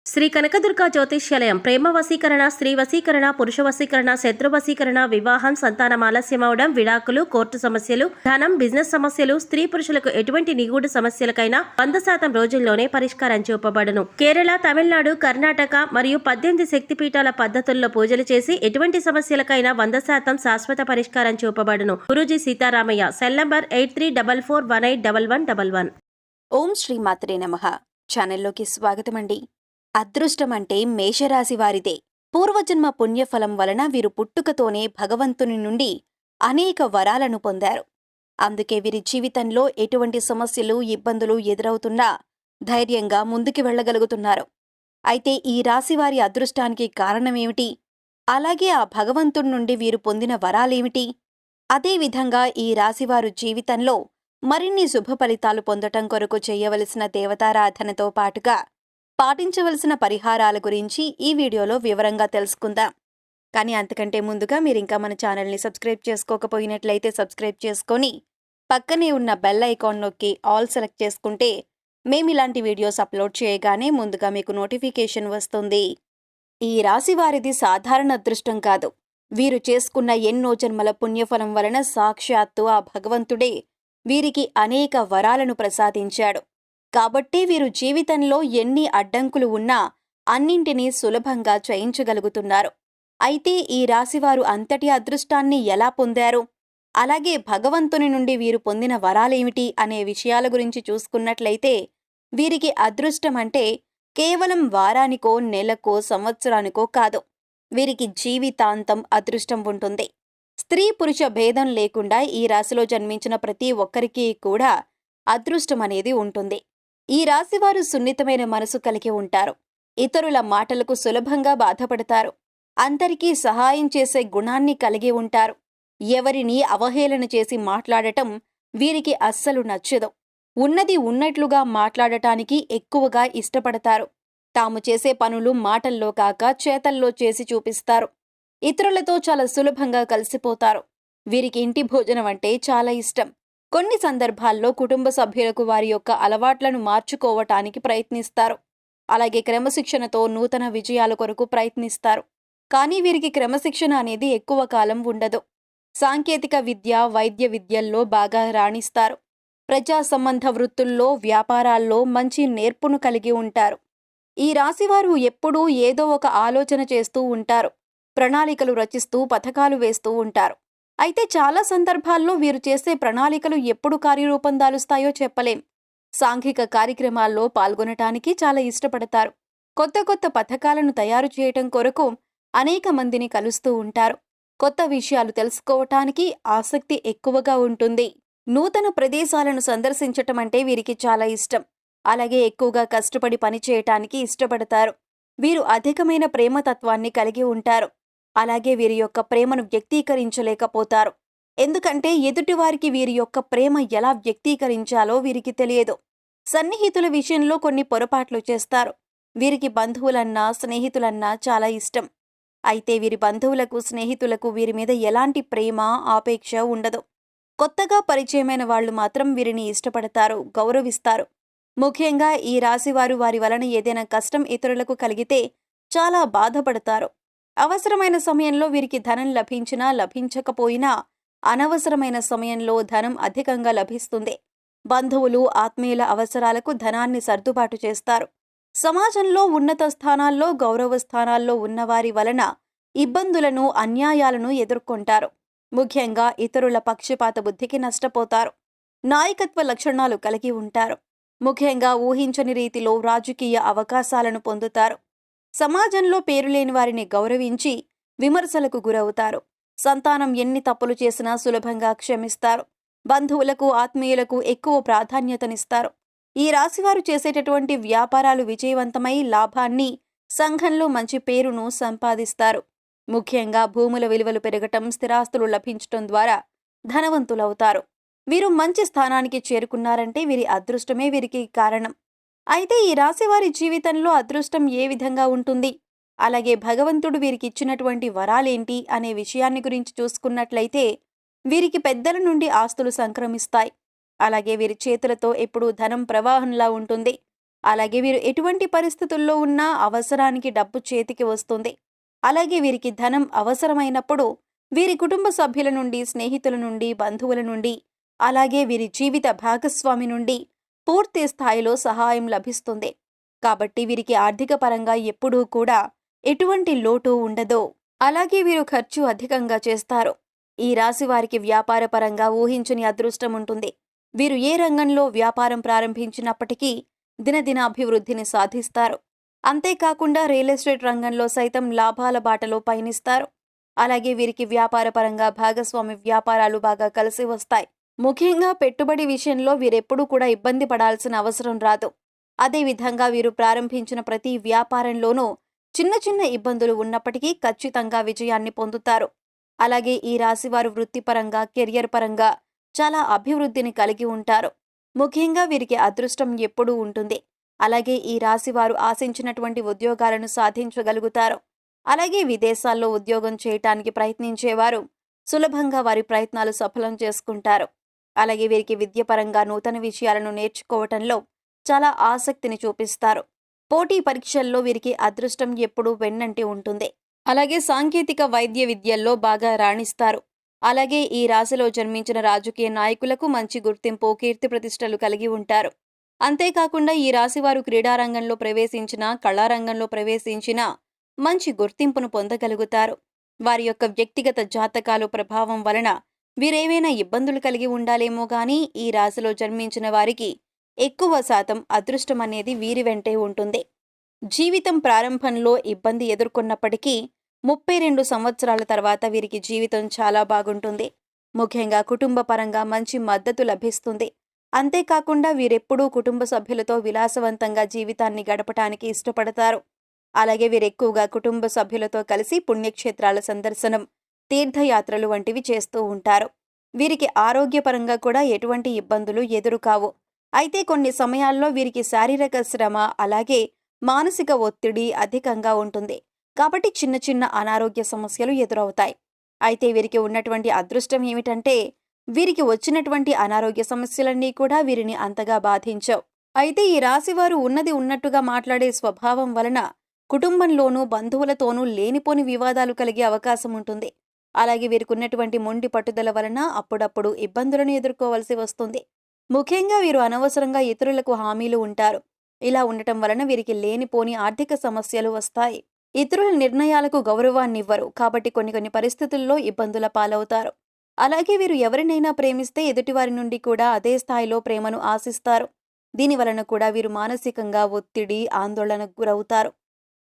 శ్రీ కనకదుర్గ జ్యోతిష్యాలయం ప్రేమ వశీకరణ, స్త్రీ వశీకరణ, పురుష వశీకరణ, శత్రు వశీకరణ, వివాహం, సంతానం ఆలస్యమవడం, విడాకులు, కోర్టు సమస్యలు, ధనం, బిజినెస్ సమస్యలు, స్త్రీ పురుషులకు ఎటువంటి నిగూఢ సమస్యలకైనా 100% రోజుల్లోనే పరిష్కారం చూపబడును. కేరళ, తమిళనాడు, కర్ణాటక మరియు 18 శక్తిపీఠాల పద్ధతుల్లో పూజలు చేసి ఎటువంటి సమస్యలకైనా 100% శాశ్వత పరిష్కారం చూపబడును. గురూజీ సీతారామయ్య. Cell number 8344181111. ఓం శ్రీ మాత్రే నమః. ఛానల్లోకి స్వాగతమండి. అదృష్టం అంటే మేషరాశి వారిదే. పూర్వజన్మ పుణ్యఫలం వలన వీరు పుట్టుకతోనే భగవంతుని నుండి అనేక వరాలను పొందారు. అందుకే వీరి జీవితంలో ఎటువంటి సమస్యలు, ఇబ్బందులు ఎదురవుతున్నా ధైర్యంగా ముందుకు వెళ్లగలుగుతున్నారు. అయితే ఈ రాశివారి అదృష్టానికి కారణమేమిటి? అలాగే ఆ భగవంతుడి నుండి వీరు పొందిన వరాలేమిటి? అదేవిధంగా ఈ రాశివారు జీవితంలో మరిన్ని శుభ ఫలితాలు పొందటం కొరకు చేయవలసిన దేవతారాధనతో పాటుగా పాటించవలసిన పరిహారాల గురించి ఈ వీడియోలో వివరంగా తెలుసుకుందాం. కానీ అంతకంటే ముందుగా మీరింకా మన ఛానల్ని సబ్స్క్రైబ్ చేసుకోకపోయినట్లయితే సబ్స్క్రైబ్ చేసుకొని పక్కనే ఉన్న బెల్ ఐకాన్ నొక్కి ఆల్ సెలెక్ట్ చేసుకుంటే మేమిలాంటి వీడియోస్ అప్లోడ్ చేయగానే ముందుగా మీకు నోటిఫికేషన్ వస్తుంది. ఈ రాశి వారిది సాధారణ అదృష్టం కాదు. వీరు చేసుకున్న ఎన్నో జన్మల పుణ్యఫలం వలన సాక్షాత్తు ఆ భగవంతుడే వీరికి అనేక వరాలను ప్రసాదించాడు. కాబట్టే వీరు జీవితంలో ఎన్ని అడ్డంకులు ఉన్నా అన్నింటినీ సులభంగా జయించగలుగుతున్నారు. అయితే ఈ రాశివారు అంతటి అదృష్టాన్ని ఎలా పొందారు? అలాగే భగవంతుని నుండి వీరు పొందిన వరాలేమిటి అనే విషయాల గురించి చూసుకున్నట్లయితే వీరికి అదృష్టం అంటే కేవలం వారానికో, నెలకో, సంవత్సరానికో కాదు. వీరికి జీవితాంతం అదృష్టం ఉంటుంది. స్త్రీ పురుష భేదం లేకుండా ఈ రాశిలో జన్మించిన ప్రతి ఒక్కరికి కూడా అదృష్టం అనేది ఉంటుంది. ఈ రాశివారు సున్నితమైన మనసు కలిగి ఉంటారు. ఇతరుల మాటలకు సులభంగా బాధపడతారు. అందరికీ సహాయం చేసే గుణాన్ని కలిగి ఉంటారు. ఎవరిని అవహేళన చేసి మాట్లాడటం వీరికి అస్సలు నచ్చదు. ఉన్నది ఉన్నట్లుగా మాట్లాడటానికి ఎక్కువగా ఇష్టపడతారు. తాము చేసే పనులు మాటల్లో కాక చేతల్లో చేసి చూపిస్తారు. ఇతరులతో చాలా సులభంగా కలిసిపోతారు. వీరికి ఇంటి భోజనం అంటే చాలా ఇష్టం. కొన్ని సందర్భాల్లో కుటుంబ సభ్యులకు వారి యొక్క అలవాట్లను మార్చుకోవటానికి ప్రయత్నిస్తారు. అలాగే క్రమశిక్షణతో నూతన విజయాల కొరకు ప్రయత్నిస్తారు. కానీ వీరికి క్రమశిక్షణ అనేది ఎక్కువ కాలం ఉండదు. సాంకేతిక విద్య, వైద్య విద్యల్లో బాగా రాణిస్తారు. ప్రజా సంబంధ వృత్తుల్లో, వ్యాపారాల్లో మంచి నేర్పును కలిగి ఉంటారు. ఈ రాశివారు ఎప్పుడూ ఏదో ఒక ఆలోచన చేస్తూ ఉంటారు. ప్రణాళికలు రచిస్తూ పథకాలు వేస్తూ ఉంటారు. అయితే చాలా సందర్భాల్లో వీరు చేసే ప్రణాళికలు ఎప్పుడు కార్యరూపం దాలుస్తాయో చెప్పలేం. సాంఘిక కార్యక్రమాల్లో పాల్గొనటానికి చాలా ఇష్టపడతారు. కొత్త కొత్త పథకాలను తయారు చేయటం కొరకు అనేక మందిని కలుస్తూ ఉంటారు. కొత్త విషయాలు తెలుసుకోవటానికి ఆసక్తి ఎక్కువగా ఉంటుంది. నూతన ప్రదేశాలను సందర్శించటం అంటే వీరికి చాలా ఇష్టం. అలాగే ఎక్కువగా కష్టపడి పనిచేయటానికి ఇష్టపడతారు. వీరు అధికమైన ప్రేమతత్వాన్ని కలిగి ఉంటారు. అలాగే వీరి యొక్క ప్రేమను వ్యక్తీకరించలేకపోతారు. ఎందుకంటే ఎదుటివారికి వీరి యొక్క ప్రేమ ఎలా వ్యక్తీకరించాలో వీరికి తెలియదు. సన్నిహితుల విషయంలో కొన్ని పొరపాట్లు చేస్తారు. వీరికి బంధువులన్నా, స్నేహితులన్నా చాలా ఇష్టం. అయితే వీరి బంధువులకు, స్నేహితులకు వీరి మీద ఎలాంటి ప్రేమ, ఆపేక్ష ఉండదు. కొత్తగా పరిచయమైన వాళ్లు మాత్రం వీరిని ఇష్టపడతారు, గౌరవిస్తారు. ముఖ్యంగా ఈ రాశివారు వారి వలన ఏదైనా కష్టం ఇతరులకు కలిగితే చాలా బాధపడతారు. అవసరమైన సమయంలో వీరికి ధనం లభించినా లభించకపోయినా అనవసరమైన సమయంలో ధనం అధికంగా లభిస్తుంది. బంధువులు, ఆత్మీయుల అవసరాలకు ధనాన్ని సర్దుబాటు చేస్తారు. సమాజంలో ఉన్నత స్థానాల్లో, గౌరవ స్థానాల్లో ఉన్నవారి వలన ఇబ్బందులను, అన్యాయాలను ఎదుర్కొంటారు. ముఖ్యంగా ఇతరుల పక్షపాత బుద్ధికి నష్టపోతారు. నాయకత్వ లక్షణాలు కలిగి ఉంటారు. ముఖ్యంగా ఊహించని రీతిలో రాజకీయ అవకాశాలను పొందుతారు. సమాజంలో పేరులేని వారిని గౌరవించి విమర్శలకు గురవుతారు. సంతానం ఎన్ని తప్పులు చేసినా సులభంగా క్షమిస్తారు. బంధువులకు, ఆత్మీయులకు ఎక్కువ ప్రాధాన్యతనిస్తారు. ఈ రాశివారు చేసేటటువంటి వ్యాపారాలు విజయవంతమై లాభాన్ని, సంఘంలో మంచి పేరును సంపాదిస్తారు. ముఖ్యంగా భూముల విలువలు పెరగటం, స్థిరాస్తులు లభించటం ద్వారా ధనవంతులవుతారు. వీరు మంచి స్థానానికి చేరుకున్నారంటే వీరి అదృష్టమే వీరికి కారణం. అయితే ఈ రాశివారి జీవితంలో అదృష్టం ఏ విధంగా ఉంటుంది? అలాగే భగవంతుడు వీరికి ఇచ్చినటువంటి వరాలేంటి అనే విషయాన్ని గురించి చూసుకున్నట్లయితే వీరికి పెద్దల నుండి ఆస్తులు సంక్రమిస్తాయి. అలాగే వీరి చేతులతో ఎప్పుడూ ధనం ప్రవాహంలా ఉంటుంది. అలాగే వీరు ఎటువంటి పరిస్థితుల్లో ఉన్నా అవసరానికి డబ్బు చేతికి వస్తుంది. అలాగే వీరికి ధనం అవసరమైనప్పుడు వీరి కుటుంబ సభ్యుల నుండి, స్నేహితుల నుండి, బంధువుల నుండి, అలాగే వీరి జీవిత భాగస్వామి నుండి పూర్తి స్థాయిలో సహాయం లభిస్తుంది. కాబట్టి వీరికి ఆర్థిక పరంగా ఎప్పుడూ కూడా ఎటువంటి లోటు ఉండదు. అలాగే వీరు ఖర్చు అధికంగా చేస్తారు. ఈ రాశి వారికి వ్యాపార పరంగా ఊహించని అదృష్టం ఉంటుంది. వీరు ఏ రంగంలో వ్యాపారం ప్రారంభించినప్పటికీ దినదిన అభివృద్ధిని సాధిస్తారు. అంతేకాకుండా రియల్ ఎస్టేట్ రంగంలో సైతం లాభాల బాటలో పయనిస్తారు. అలాగే వీరికి వ్యాపార పరంగా భాగస్వామి వ్యాపారాలు బాగా కలిసి వస్తాయి. ముఖ్యంగా పెట్టుబడి విషయంలో వీరెప్పుడూ కూడా ఇబ్బంది పడాల్సిన అవసరం రాదు. అదేవిధంగా వీరు ప్రారంభించిన ప్రతి వ్యాపారంలోనూ చిన్న చిన్న ఇబ్బందులు ఉన్నప్పటికీ ఖచ్చితంగా విజయాన్ని పొందుతారు. అలాగే ఈ రాశివారు వృత్తిపరంగా, కెరియర్ పరంగా చాలా అభివృద్ధిని కలిగి ఉంటారు. ముఖ్యంగా వీరికి అదృష్టం ఎప్పుడూ ఉంటుంది. అలాగే ఈ రాశివారు ఆశించినటువంటి ఉద్యోగాలను సాధించగలుగుతారు. అలాగే విదేశాల్లో ఉద్యోగం చేయటానికి ప్రయత్నించేవారు సులభంగా వారి ప్రయత్నాలు సఫలం చేసుకుంటారు. అలాగే వీరికి విద్యపరంగా నూతన విషయాలను నేర్చుకోవటంలో చాలా ఆసక్తిని చూపిస్తారు. పోటీ పరీక్షల్లో వీరికి అదృష్టం ఎప్పుడూ వెన్నంటి ఉంటుంది. అలాగే సాంకేతిక వైద్య విద్యల్లో బాగా రాణిస్తారు. అలాగే ఈ రాశిలో జన్మించిన రాజకీయ నాయకులకు మంచి గుర్తింపు, కీర్తి ప్రతిష్టలు కలిగి ఉంటారు. అంతేకాకుండా ఈ రాశివారు క్రీడారంగంలో ప్రవేశించినా, కళారంగంలో ప్రవేశించినా మంచి గుర్తింపును పొందగలుగుతారు. వారి యొక్క వ్యక్తిగత జాతకాలు ప్రభావం వలన వీరేమైనా ఇబ్బందులు కలిగి ఉండాలేమో గానీ ఈ రాశిలో జన్మించిన వారికి ఎక్కువ శాతం అదృష్టం అనేది వీరి వెంటే ఉంటుంది. జీవితం ప్రారంభంలో ఇబ్బంది ఎదుర్కొన్నప్పటికీ 32 సంవత్సరాల తర్వాత వీరికి జీవితం చాలా బాగుంటుంది. ముఖ్యంగా కుటుంబ పరంగా మంచి మద్దతు లభిస్తుంది. అంతేకాకుండా వీరెప్పుడూ కుటుంబ సభ్యులతో విలాసవంతంగా జీవితాన్ని గడపటానికి ఇష్టపడతారు. అలాగే వీరెక్కువగా కుటుంబ సభ్యులతో కలిసి పుణ్యక్షేత్రాల సందర్శనం, తీర్థయాత్రలు వంటివి చేస్తూ ఉంటారు. వీరికి ఆరోగ్యపరంగా కూడా ఎటువంటి ఇబ్బందులు ఎదురుకావు. అయితే కొన్ని సమయాల్లో వీరికి శారీరక శ్రమ, అలాగే మానసిక ఒత్తిడి అధికంగా ఉంటుంది. కాబట్టి చిన్న చిన్న అనారోగ్య సమస్యలు ఎదురవుతాయి. అయితే వీరికి ఉన్నటువంటి అదృష్టం ఏమిటంటే వీరికి వచ్చినటువంటి అనారోగ్య సమస్యలన్నీ కూడా వీరిని అంతగా బాధించవు. అయితే ఈ రాశివారు ఉన్నది ఉన్నట్టుగా మాట్లాడే స్వభావం వలన కుటుంబంలోనూ, బంధువులతోనూ లేనిపోని వివాదాలు కలిగే అవకాశం ఉంటుంది. అలాగే వీరికి ఉన్నటువంటి మొండి పట్టుదల వలన అప్పుడప్పుడు ఇబ్బందులను ఎదుర్కోవాల్సి వస్తుంది. ముఖ్యంగా వీరు అనవసరంగా ఇతరులకు హామీలు ఉంటారు. ఇలా ఉండటం వలన వీరికి లేనిపోని ఆర్థిక సమస్యలు వస్తాయి. ఇతరుల నిర్ణయాలకు గౌరవాన్నివ్వరు. కాబట్టి కొన్ని పరిస్థితుల్లో ఇబ్బందుల పాలవుతారు. అలాగే వీరు ఎవరినైనా ప్రేమిస్తే ఎదుటివారి నుండి కూడా అదే స్థాయిలో ప్రేమను ఆశిస్తారు. దీని వలన కూడా వీరు మానసికంగా ఒత్తిడి, ఆందోళనకు గురవుతారు.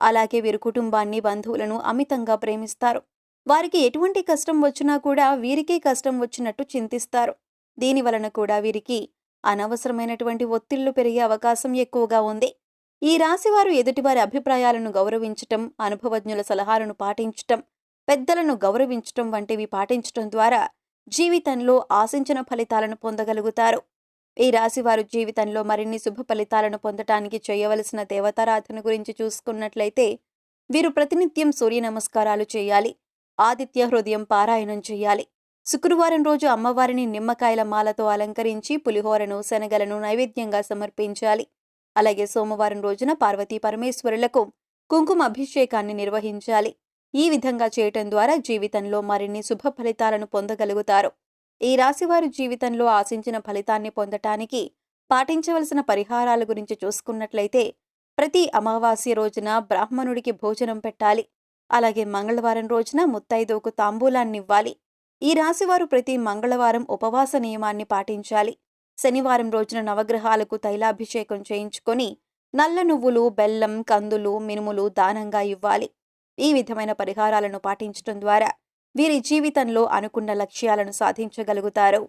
అలాగే వీరు కుటుంబాన్ని, బంధువులను అమితంగా ప్రేమిస్తారు. వారికి ఎటువంటి కష్టం వచ్చినా కూడా వీరికే కష్టం వచ్చినట్టు చింతిస్తారు. దీని వలన కూడా వీరికి అనవసరమైనటువంటి ఒత్తిళ్లు పెరిగే అవకాశం ఎక్కువగా ఉంది. ఈ రాశివారు ఎదుటివారి అభిప్రాయాలను గౌరవించటం, అనుభవజ్ఞుల సలహాలను పాటించటం, పెద్దలను గౌరవించటం వంటివి పాటించటం ద్వారా జీవితంలో ఆశించిన ఫలితాలను పొందగలుగుతారు. ఈ రాశివారు జీవితంలో మరిన్ని శుభ ఫలితాలను పొందటానికి చేయవలసిన దేవతారాధన గురించి చూసుకున్నట్లయితే వీరు ప్రతినిత్యం సూర్య నమస్కారాలు చేయాలి. ఆదిత్య హృదయం పారాయణం చేయాలి. శుక్రవారం రోజు అమ్మవారిని నిమ్మకాయల మాలతో అలంకరించి పులిహోరను, శనగలను నైవేద్యంగా సమర్పించాలి. అలాగే సోమవారం రోజున పార్వతీ పరమేశ్వరులకు కుంకుమ అభిషేకాన్ని నిర్వహించాలి. ఈ విధంగా చేయటం ద్వారా జీవితంలో మరిన్ని శుభ ఫలితాలను పొందగలుగుతారు. ఈ రాశివారు జీవితంలో ఆశించిన ఫలితాన్ని పొందటానికి పాటించవలసిన పరిహారాల గురించి చూసుకున్నట్లయితే ప్రతి అమావాస్య రోజున బ్రాహ్మణుడికి భోజనం పెట్టాలి. అలాగే మంగళవారం రోజున ముత్తైదువుకు తాంబూలాన్నివ్వాలి. ఈ రాశివారు ప్రతి మంగళవారం ఉపవాస నియమాన్ని పాటించాలి. శనివారం రోజున నవగ్రహాలకు తైలాభిషేకం చేయించుకొని నల్ల నువ్వులు, బెల్లం, కందులు, మినుములు దానంగా ఇవ్వాలి. ఈ విధమైన పరిహారాలను పాటించడం ద్వారా వీరి జీవితంలో అనుకున్న లక్ష్యాలను సాధించగలుగుతారు.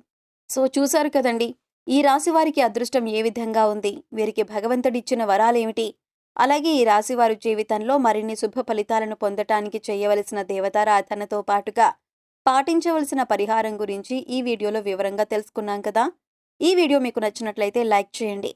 సో చూశారు కదండి, ఈ రాశివారికి అదృష్టం ఏ విధంగా ఉంది, వీరికి భగవంతుడిచ్చిన వరాలేమిటి, అలాగే ఈ రాశివారు జీవితంలో మరిన్ని శుభ ఫలితాలను పొందటానికి చేయవలసిన దేవతారాధనతో పాటుగా పాటించవలసిన పరిహారం గురించి ఈ వీడియోలో వివరంగా తెలుసుకున్నాం కదా. ఈ వీడియో మీకు నచ్చినట్లయితే లైక్ చేయండి.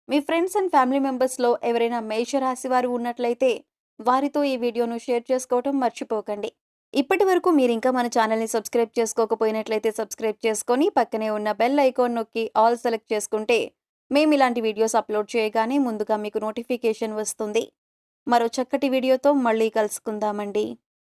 మీ ఫ్రెండ్స్ అండ్ ఫ్యామిలీ మెంబర్స్లో ఎవరైనా మేషరాశి వారు ఉన్నట్లయితే వారితో ఈ వీడియోను షేర్ చేసుకోవటం మర్చిపోకండి. ఇప్పటి వరకు మీరు ఇంకా మన ఛానల్ని సబ్స్క్రైబ్ చేసుకోకపోయినట్లయితే సబ్స్క్రైబ్ చేసుకొని పక్కనే ఉన్న బెల్ ఐకాన్ నొక్కి ఆల్ సెలెక్ట్ చేసుకుంటే మేము ఇలాంటి వీడియోస్ అప్లోడ్ చేయగానే ముందుగా మీకు నోటిఫికేషన్ వస్తుంది. మరో చక్కటి వీడియోతో మళ్ళీ కలుసుకుందామండి.